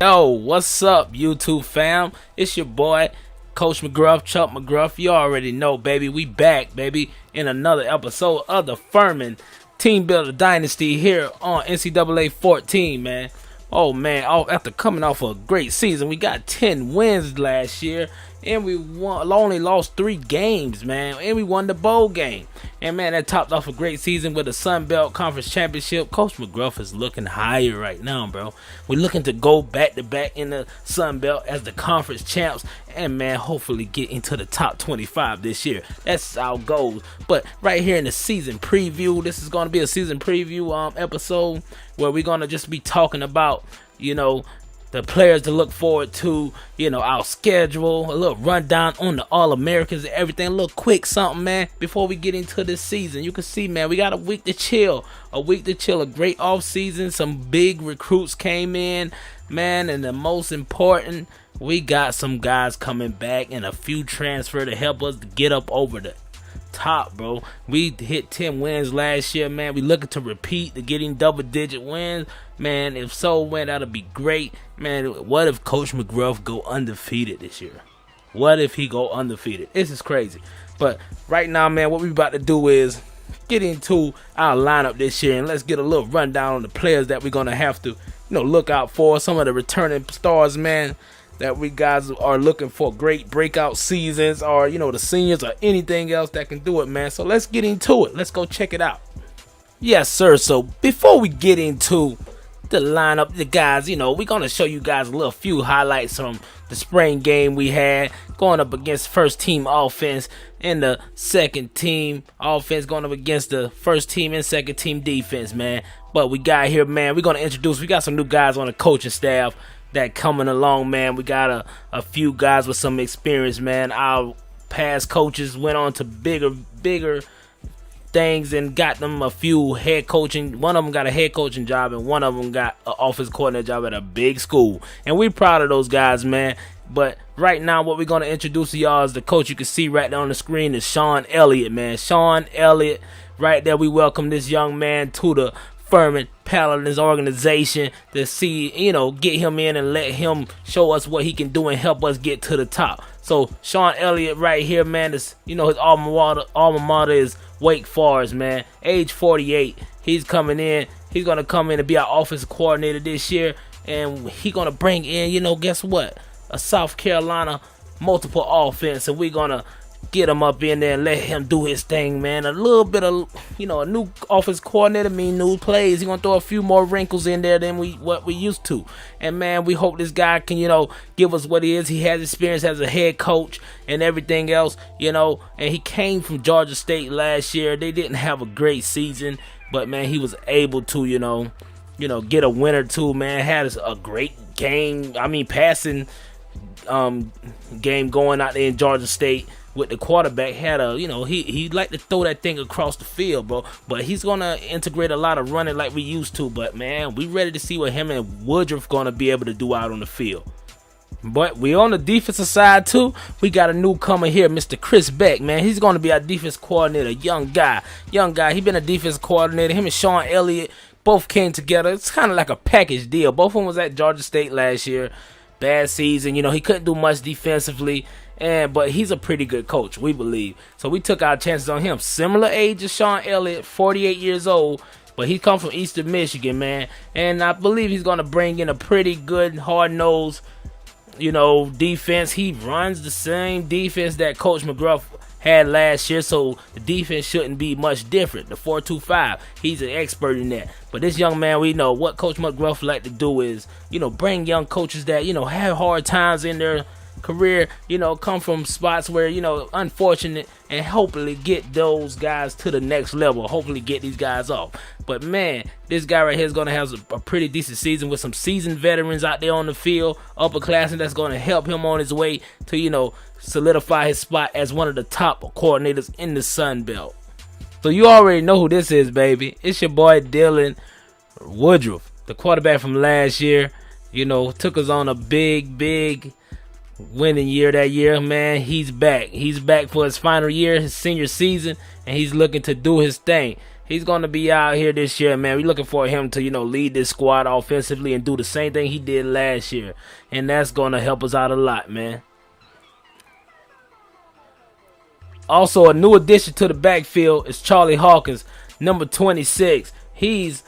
Yo, what's up, YouTube fam? It's your boy, Coach McGruff, Chuck McGruff. You already know, baby. We back, baby, in another episode of the Furman TeamBuilder Dynasty here on NCAA 14, man. Oh, man, after coming off a great season, we got 10 wins last year, and we only lost 3 games, man, and we won the bowl game. And, man, that topped off a great season with the Sun Belt Conference Championship. Coach McGruff is looking higher right now, bro. We're looking to go back-to-back in the Sun Belt as the conference champs and, man, hopefully get into the top 25 this year. That's our goals. But right here in the season preview, this is going to be a season preview episode where we're going to just be talking about, the players to look forward to, our schedule, a little rundown on the All-Americans and everything, a little quick something, man, before we get into this season. You can see, man, we got a week to chill, a great off-season. Some big recruits came in, man, and the most important, we got some guys coming back and a few transfer to help us to get up over the top, bro. We hit 10 wins last year, man. We looking to repeat, to getting double-digit wins, man. If so, man, that'll be great, man. What if Coach McGruff go undefeated this year? What if he go undefeated? This is crazy. But right now, man, what we about to do is get into our lineup this year, and let's get a little rundown on the players that we're gonna have to, look out for. Some of the returning stars, man, that we guys are looking for great breakout seasons, or the seniors or anything else that can do it, man. So let's get into it. Let's go check it out. Yes, sir. So before we get into the lineup, the guys, we're gonna show you guys a few highlights from the spring game we had, going up against first team offense and the second team offense going up against the first team and second team defense, man. But we got here, man, we got some new guys on the coaching staff that coming along, man. We got a few guys with some experience, man. Our past coaches went on to bigger things and got them a few head coaching. One of them got a head coaching job, and one of them got an office coordinator job at a big school. And we're proud of those guys, man. But right now, what we're going to introduce to y'all is the coach you can see right there on the screen is Sean Elliott, man. Sean Elliott, right there. We welcome this young man to the Furman Paladins organization to see, get him in and let him show us what he can do and help us get to the top. So Sean Elliott right here, man, is, his alma mater is Wake Forest, man. Age 48. He's coming in. He's going to come in and be our offensive coordinator this year. And he's going to bring in, guess what? A South Carolina multiple offense. And we're going to get him up in there and let him do his thing, man. A little bit of, a new offense coordinator mean new plays. He's going to throw a few more wrinkles in there than what we used to. And, man, we hope this guy can, give us what he is. He has experience as a head coach and everything else, and he came from Georgia State last year. They didn't have a great season, but, man, he was able to, get a win or two, man. Had a great game, passing game going out there in Georgia State. With the quarterback, had he like to throw that thing across the field, bro. But he's gonna integrate a lot of running like we used to. But, man, we ready to see what him and Woodruff gonna be able to do out on the field. But we on the defensive side too. We got a newcomer here, Mr. Chris Beck, man. He's gonna be our defense coordinator. Young guy. He been a defense coordinator. Him and Sean Elliott both came together. It's kind of like a package deal. Both of them was at Georgia State last year. Bad season, he couldn't do much defensively. But he's a pretty good coach, we believe. So we took our chances on him. Similar age as Sean Elliott, 48 years old. But he come from Eastern Michigan, man. And I believe he's going to bring in a pretty good, hard-nosed, defense. He runs the same defense that Coach McGruff had last year. So the defense shouldn't be much different. The 4-2-5, he's an expert in that. But this young man, we know what Coach McGruff like to do is, bring young coaches that, have hard times in their career, come from spots where, unfortunate, and hopefully get those guys to the next level, hopefully get these guys off. But, man, this guy right here is going to have a pretty decent season with some seasoned veterans out there on the field, upperclassmen that's going to help him on his way to, solidify his spot as one of the top coordinators in the Sun Belt. So you already know who this is, baby. It's your boy Dylan Woodruff, the quarterback from last year. Took us on a big winning year that year, man. He's back for his final year, his senior season, and he's looking to do his thing. He's going to be out here this year, man. We're looking for him to, lead this squad offensively and do the same thing he did last year. And that's going to help us out a lot, man. Also, a new addition to the backfield is Charlie Hawkins, number 26. He's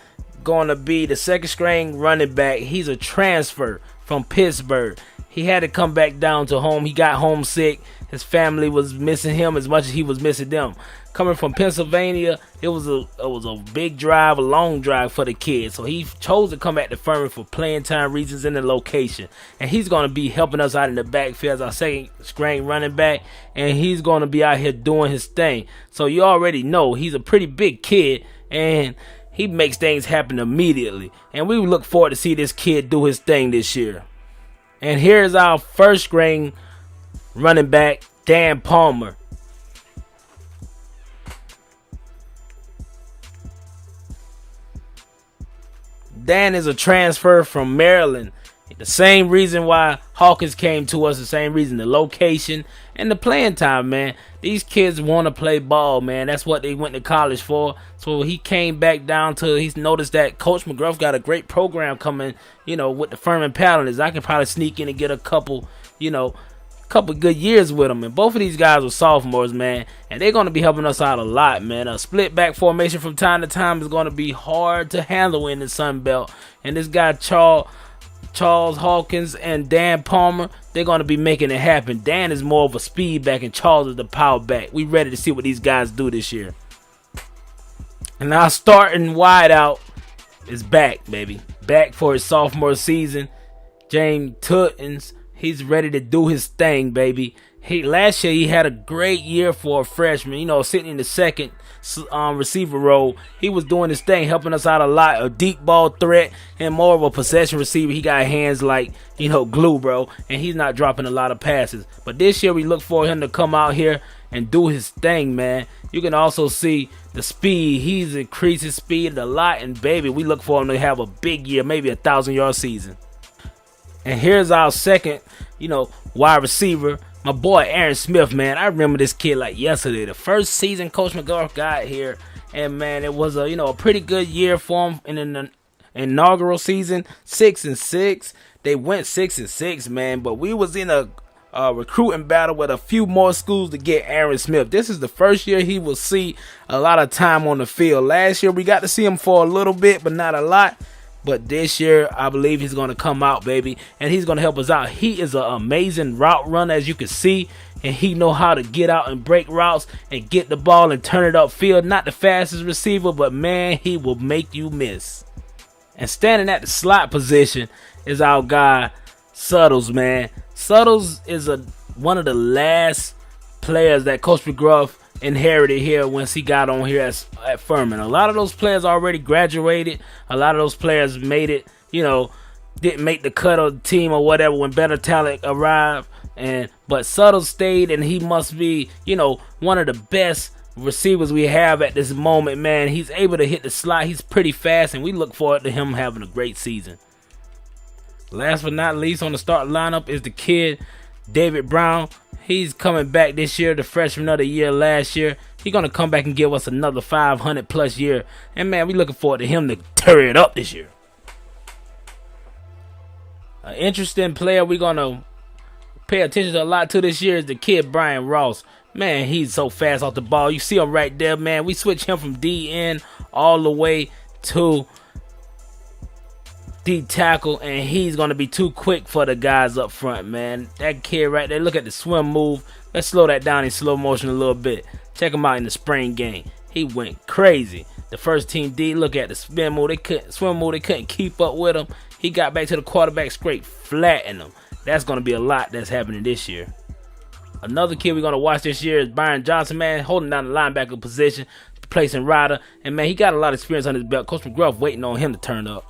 going to be the second string running back. He's a transfer from Pittsburgh. He had to come back down to home. He got homesick. His family was missing him as much as he was missing them. Coming from Pennsylvania, it was a big drive, a long drive for the kid. So he chose to come back to Furman for playing time reasons and the location. And he's going to be helping us out in the backfield as our second string running back. And he's going to be out here doing his thing. So you already know he's a pretty big kid. And he makes things happen immediately. And we look forward to see this kid do his thing this year. And here's our first string running back, Dan Palmer. Dan is a transfer from Maryland. The same reason why Hawkins came to us, the same reason, the location and the playing time, man. These kids want to play ball, man. That's what they went to college for. So he came back down to, he's noticed that Coach McGruff got a great program coming, with the Furman Paladins. I can probably sneak in and get a couple good years with them. And both of these guys are sophomores, man, and they're going to be helping us out a lot, man. A split back formation from time to time is going to be hard to handle in the Sun Belt. And this guy Charles Hawkins and Dan Palmer, they're going to be making it happen. Dan is more of a speed back and Charles is the power back. We ready to see what these guys do this year. And our starting wideout is back, baby. Back for his sophomore season. James Tuttons. He's ready to do his thing, baby. Last year he had a great year for a freshman, sitting in the second receiver role. He was doing his thing, helping us out a lot. A deep ball threat and more of a possession receiver. He got hands like, glue, bro. And he's not dropping a lot of passes. But this year we look for him to come out here and do his thing, man. You can also see the speed. He's increased his speed a lot. And, baby, we look for him to have a big year, maybe a 1,000-yard season. And here's our second, wide receiver, my boy Aaron Smith, man. I remember this kid like yesterday. The first season Coach McGruff got here, and man, it was a pretty good year for him in the inaugural season. 6-6. They went 6-6, man. But we was in a recruiting battle with a few more schools to get Aaron Smith. This is the first year he will see a lot of time on the field. Last year we got to see him for a little bit, but not a lot. But this year, I believe he's going to come out, baby, and he's going to help us out. He is an amazing route runner, as you can see, and he know how to get out and break routes and get the ball and turn it upfield. Not the fastest receiver, but, man, he will make you miss. And standing at the slot position is our guy, Suttles, man. Suttles is one of the last players that Coach McGruff inherited here once he got on here at Furman. A lot of those players already graduated. A lot of those players made it, didn't make the cut of the team or whatever when better talent arrived. But Suttles stayed, and he must be, one of the best receivers we have at this moment, man. He's able to hit the slot. He's pretty fast, and we look forward to him having a great season. Last but not least on the start lineup is the kid, David Brown. He's coming back this year, the freshman of the year last year. He's going to come back and give us another 500-plus year. And, man, we're looking forward to him to tear it up this year. An interesting player we're going to pay attention to a lot to this year is the kid, Brian Ross. Man, he's so fast off the ball. You see him right there, man. We switch him from DN all the way to D tackle, and he's going to be too quick for the guys up front, man. That kid right there, look at the swim move. Let's slow that down in slow motion a little bit. Check him out in the spring game. He went crazy. The first team D, look at the swim move. They couldn't keep up with him. He got back to the quarterback straight, flattened him. That's going to be a lot that's happening this year. Another kid we're going to watch this year is Byron Johnson, man, holding down the linebacker position, replacing Ryder. And, man, he got a lot of experience on his belt. Coach McGruff waiting on him to turn up.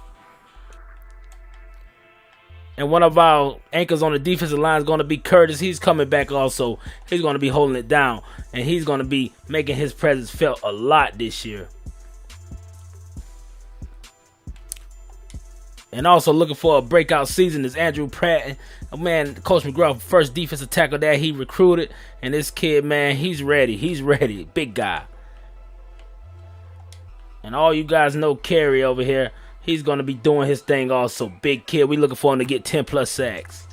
And one of our anchors on the defensive line is going to be Curtis. He's coming back also. He's going to be holding it down. And he's going to be making his presence felt a lot this year. And also looking for a breakout season is Andrew Pratt. Man, Coach McGruff, first defensive tackle that he recruited. And this kid, man, he's ready. He's ready. Big guy. And all you guys know Kerry over here, he's going to be doing his thing also. Big kid. We looking for him to get 10+ sacks.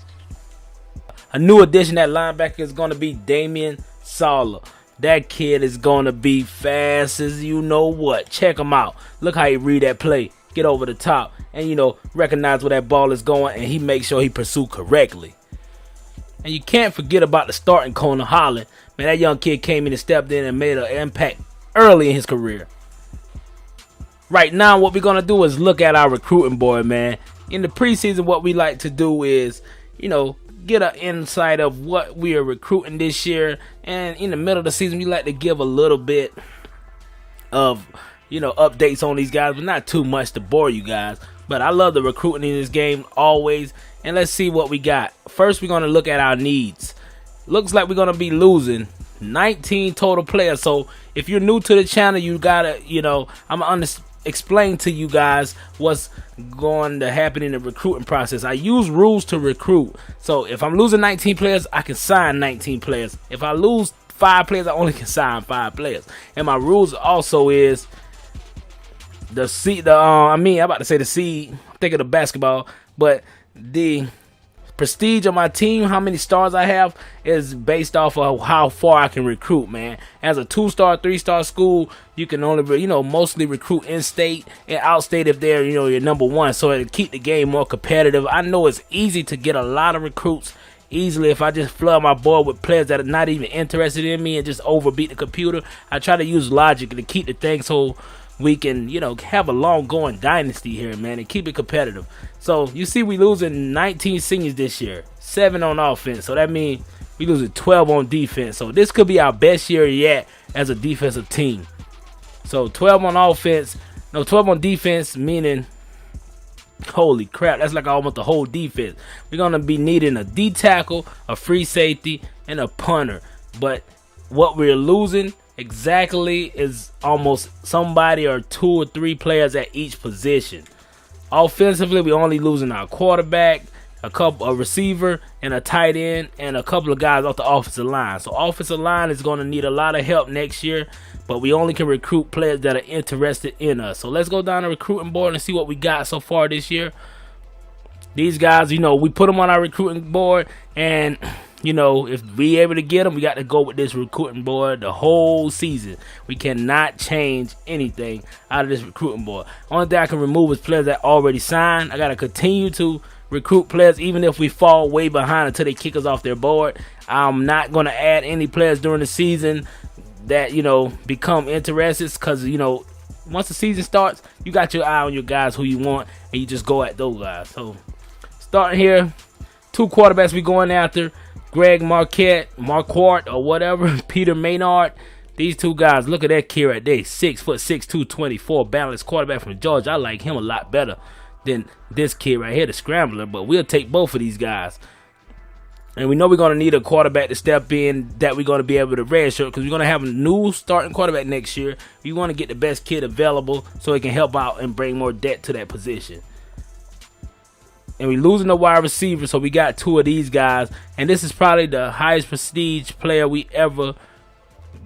A new addition at linebacker is going to be Damian Sala. That kid is going to be fast as you know what. Check him out. Look how he read that play. Get over the top and, you know, recognize where that ball is going, and he makes sure he pursue correctly. And you can't forget about the starting corner, Holland. Man, that young kid came in and stepped in and made an impact early in his career. Right now, what we're going to do is look at our recruiting board, man. In the preseason, what we like to do is, you know, get an insight of what we are recruiting this year. And in the middle of the season, we like to give a little bit of, you know, updates on these guys, but not too much to bore you guys. But I love the recruiting in this game always. And let's see what we got. First, we're going to look at our needs. Looks like we're going to be losing 19 total players. So if you're new to the channel, you got to, you know, I'm going to explain to you guys what's going to happen in the recruiting process. I use rules to recruit. So if I'm losing 19 players, I can sign 19 players. If I lose 5 players, I only can sign 5 players. And my rules also is the seed. I'm about to say the seed. Think of the basketball, but the prestige of my team, how many stars I have, is based off of how far I can recruit, man. As a 2-star, 3-star school, you can only, you know, mostly recruit in-state and out-state if they're, you know, your number one. So it'll keep the game more competitive. I know it's easy to get a lot of recruits easily if I just flood my board with players that are not even interested in me and just overbeat the computer. I try to use logic to keep the thing so we can, you know, have a long-going dynasty here, man, and keep it competitive. So you see we losing 19 seniors this year, 7 on offense. So that means we losing 12 on defense. So this could be our best year yet as a defensive team. So 12 on offense, no, 12 on defense, meaning, holy crap, that's like almost the whole defense. We're going to be needing a D tackle, a free safety, and a punter. But what we're losing exactly is almost somebody or 2 or 3 players at each position. Offensively, we're only losing our quarterback, a receiver, and a tight end, and a couple of guys off the offensive line. So offensive line is going to need a lot of help next year, but we only can recruit players that are interested in us. So let's go down the recruiting board and see what we got so far this year. These guys, you know, we put them on our recruiting board, and you know, if we able to get them, we got to go with this recruiting board the whole season. We cannot change anything out of this recruiting board. Only thing I can remove is players that already signed. I got to continue to recruit players even if we fall way behind until they kick us off their board. I'm not going to add any players during the season that, you know, become interested, because, you know, once the season starts, you got your eye on your guys who you want, and you just go at those guys. So starting here, 2 quarterbacks we going after. Greg Marquardt or whatever, Peter Maynard. These 2 guys, look at that kid right there. 6'6", 224, balanced quarterback from Georgia. I like him a lot better than this kid right here, the scrambler. But we'll take both of these guys. And we know we're going to need a quarterback to step in that we're going to be able to redshirt, because we're going to have a new starting quarterback next year. We want to get the best kid available so he can help out and bring more depth to that position. And we're losing the wide receiver, so we got 2 of these guys. And this is probably the highest prestige player we ever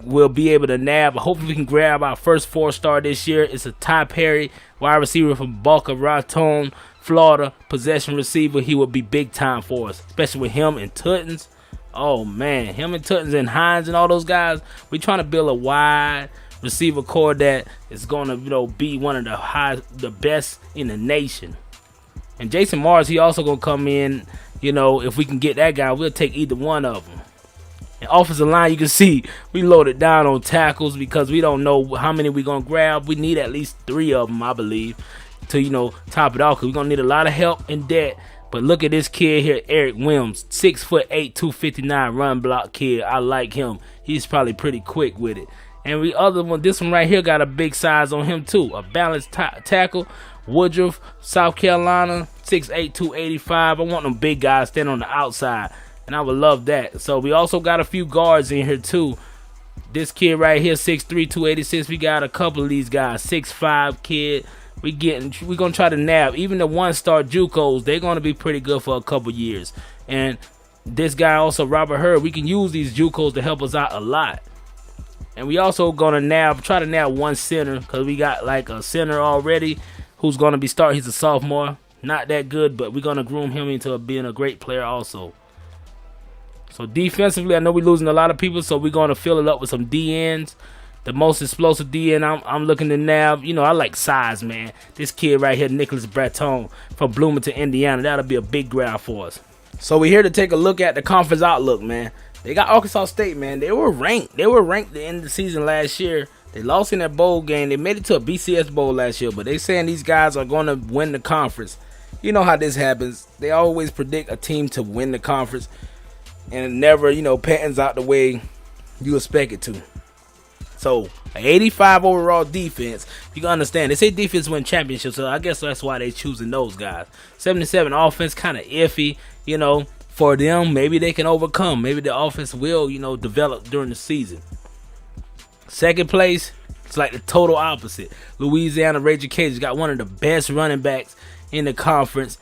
will be able to nab. Hopefully we can grab our first 4-star this year. It's a Ty Perry, wide receiver from Boca Raton, Florida, possession receiver. He will be big time for us, especially with him and Tuttons. Oh, man, him and Tuttons and Hines and all those guys. We're trying to build a wide receiver core that is going to, you know, be one of the best in the nation. And Jason Mars, he also going to come in, you know, if we can get that guy, we'll take either one of them. And offensive line, you can see we loaded down on tackles because we don't know how many we're going to grab. We need at least 3 of them, I believe, to, you know, top it off, because we're going to need a lot of help in that. But look at this kid here, Eric Wims, 6'8", 259 run block kid. I like him. He's probably pretty quick with it. And this one right here got a big size on him too. A balanced tackle. Woodruff, South Carolina, 6'8", 285. I want them big guys standing on the outside, and I would love that. So we also got a few guards in here too. This kid right here, 6'3", 286. We got a couple of these guys, 6'5" kid. We're gonna try to nab even the 1-star JUCOs. They're gonna be pretty good for a couple years. And this guy also, Robert Hurd, we can use these JUCOs to help us out a lot. And we also gonna try to nab one center, because we got like a center already who's gonna be starting. He's a sophomore, not that good, but we're gonna groom him into being a great player also. So defensively, I know we're losing a lot of people, so we're gonna fill it up with some DNs. The most explosive DN I'm looking to nab, I like size, man. This kid right here, Nicholas Breton from Bloomington, Indiana, that'll be a big grab for us. So we're here to take a look at the conference outlook, man. They got Arkansas State, man. They were ranked. They were ranked at the end of the season last year. They lost in that bowl game. They made it to a BCS bowl last year, but they saying these guys are going to win the conference. You know how this happens. They always predict a team to win the conference, and it never, pans out the way you expect it to. So, an 85 overall defense, you can understand. They say defense win championships, so I guess that's why they choosing those guys. 77 offense, kind of iffy, for them. Maybe they can overcome. Maybe the offense will, develop during the season. Second place, it's like the total opposite. Louisiana Raging Cajuns got one of the best running backs in the conference.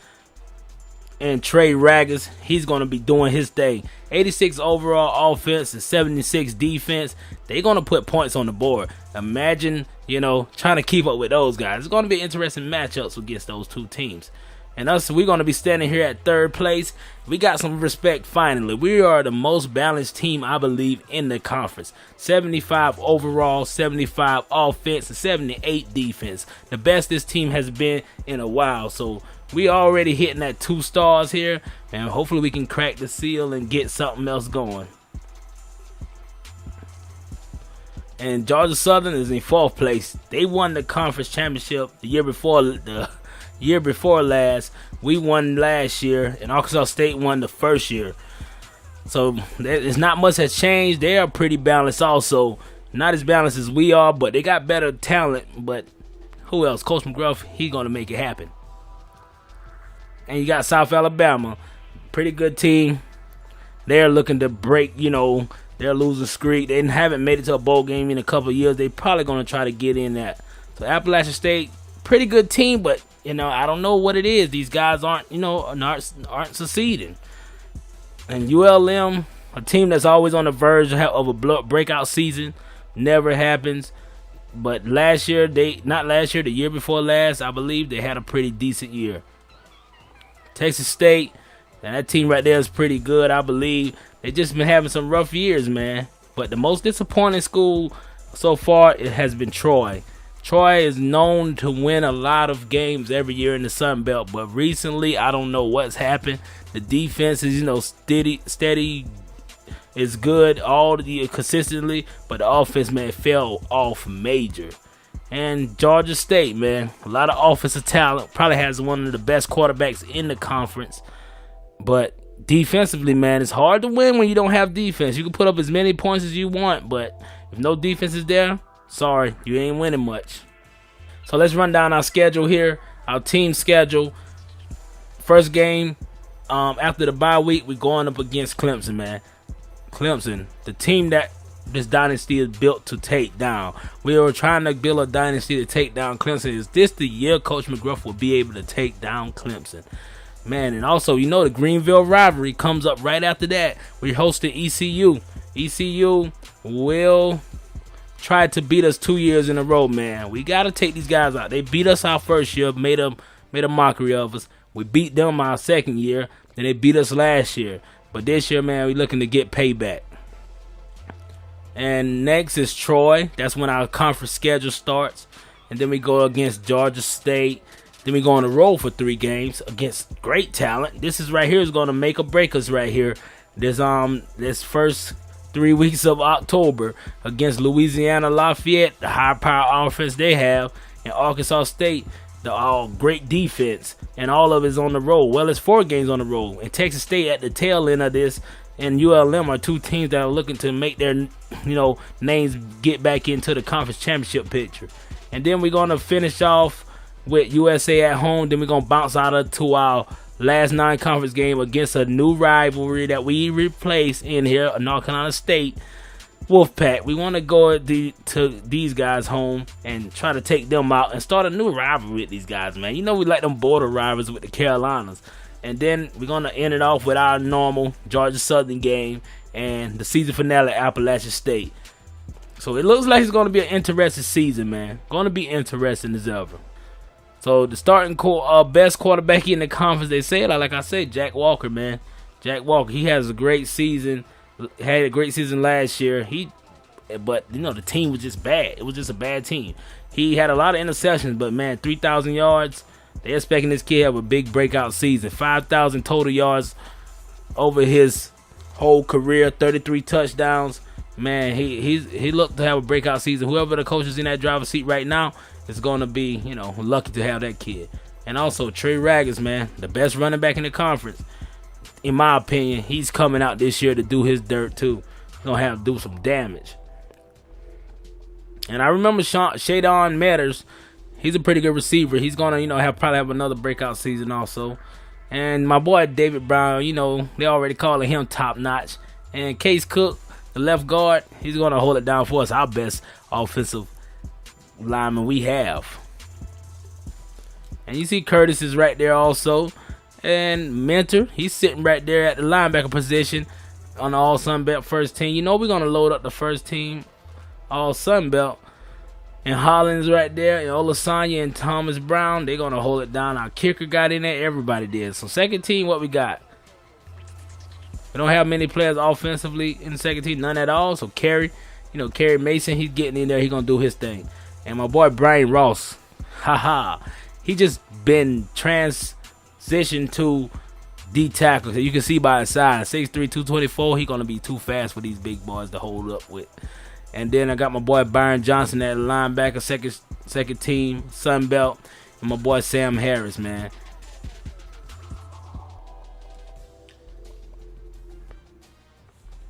And Trey Raggers, he's going to be doing his thing. 86 overall offense and 76 defense. They're going to put points on the board. Imagine, trying to keep up with those guys. It's going to be interesting matchups against those two teams. And us, we're going to be standing here at third place. We got some respect finally. We are the most balanced team, I believe, in the conference. 75 overall, 75 offense, and 78 defense. The best this team has been in a while. So we already hitting that 2 stars here, and hopefully we can crack the seal and get something else going. And Georgia Southern is in 4th place. They won the conference championship the year before last. We won last year, and Arkansas State won the first year. So there's not much has changed. They are pretty balanced also. Not as balanced as we are, but they got better talent. But who else? Coach McGruff, he's going to make it happen. And you got South Alabama, pretty good team. They're looking to break, their losing streak. They haven't made it to a bowl game in a couple of years. They're probably going to try to get in that. So Appalachian State, pretty good team, but I don't know what it is. These guys aren't aren't succeeding. And ULM, a team that's always on the verge of a breakout season, never happens. But the year before last, I believe they had a pretty decent year. Texas State, and that team right there is pretty good, I believe. They just been having some rough years, man. But the most disappointing school so far, it has been Troy. Troy is known to win a lot of games every year in the Sun Belt, but recently, I don't know what's happened. The defense is, steady is good consistently, but the offense, man, fell off major. And Georgia State, man, a lot of offensive talent, probably has one of the best quarterbacks in the conference. But defensively, man, it's hard to win when you don't have defense. You can put up as many points as you want, but if no defense is there, sorry, you ain't winning much. So let's run down our schedule here, our team schedule. First game, after the bye week, we're going up against Clemson, man. Clemson, the team that this dynasty is built to take down. We are trying to build a dynasty to take down Clemson. Is this the year Coach McGruff will be able to take down Clemson? Man, and also, the Greenville rivalry comes up right after that. We're hosting ECU. ECU will try to beat us 2 years in a row, man. We got to take these guys out. They beat us our first year, made a mockery of us. We beat them our second year, and they beat us last year. But this year, man, we're looking to get payback. And next is Troy. That's when our conference schedule starts. And then we go against Georgia State. Then we go on the road for 3 games against great talent. This is right here is going to make or break us right here. This first 3 weeks of October against Louisiana Lafayette, the high power offense they have, and Arkansas State, the great defense, and all of it is on the road. Well, it's 4 games on the road. And Texas State at the tail end of this, and ULM are 2 teams that are looking to make their, names get back into the conference championship picture. And then we're going to finish off with USA at home. Then we're going to bounce out to our last non-conference game against a new rivalry that we replaced in here, North Carolina State, Wolfpack. We want to go to these guys home and try to take them out and start a new rivalry with these guys, man. We like them border rivals with the Carolinas. And then we're going to end it off with our normal Georgia Southern game and the season finale at Appalachian State. So it looks like it's going to be an interesting season, man. Going to be interesting as ever. So the starting best quarterback in the conference, they say, like I said, Jack Walker, man. Jack Walker, he has a great season. Had a great season last year. But you know, the team was just bad. It was just a bad team. He had a lot of interceptions, but man, 3,000 yards. They're expecting this kid to have a big breakout season. 5,000 total yards over his whole career. 33 touchdowns. Man, he looked to have a breakout season. Whoever the coach is in that driver's seat right now is going to be, you know, lucky to have that kid. And also Trey Raggers, man, the best running back in the conference. In my opinion, he's coming out this year to do his dirt too. He's going to have to do some damage. And I remember Shadon Matters. He's a pretty good receiver. He's going to, you know, probably have another breakout season also. And my boy David Brown, you know, they already calling him top notch. And Case Cook, the left guard, he's going to hold it down for us. Our best offensive lineman we have. And you see Curtis is right there also. And Mentor, he's sitting right there at the linebacker position on the All Sun Belt first team. You know we're going to load up the first team All Sun Belt. And Hollins right there, and Olasanya and Thomas Brown, they're going to hold it down. Our kicker got in there. Everybody did. So second team, what we got? We don't have many players offensively in the second team. None at all. So Kerry Mason, he's getting in there. He's going to do his thing. And my boy Brian Ross, he just been transitioned to D-tackle. So you can see by his size, 6'3", 224. He's going to be too fast for these big boys to hold up with. And then I got my boy Byron Johnson at linebacker, second team, Sun Belt. And my boy Sam Harris, man.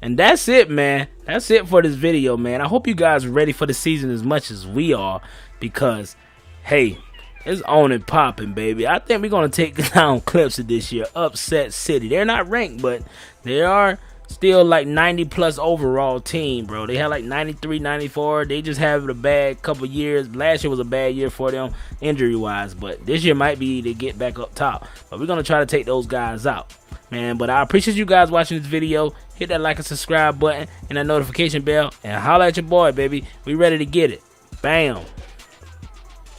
And that's it, man. That's it for this video, man. I hope you guys are ready for the season as much as we are. Because, hey, it's on and popping, baby. I think we're going to take down Clemson this year. Upset City. They're not ranked, but they are still like 90-plus overall team, bro. They had like 93, 94. They just have a bad couple years. Last year was a bad year for them injury-wise, but this year might be to get back up top. But we're going to try to take those guys out, man. But I appreciate you guys watching this video. Hit that like and subscribe button and that notification bell. And holla at your boy, baby. We ready to get it. Bam.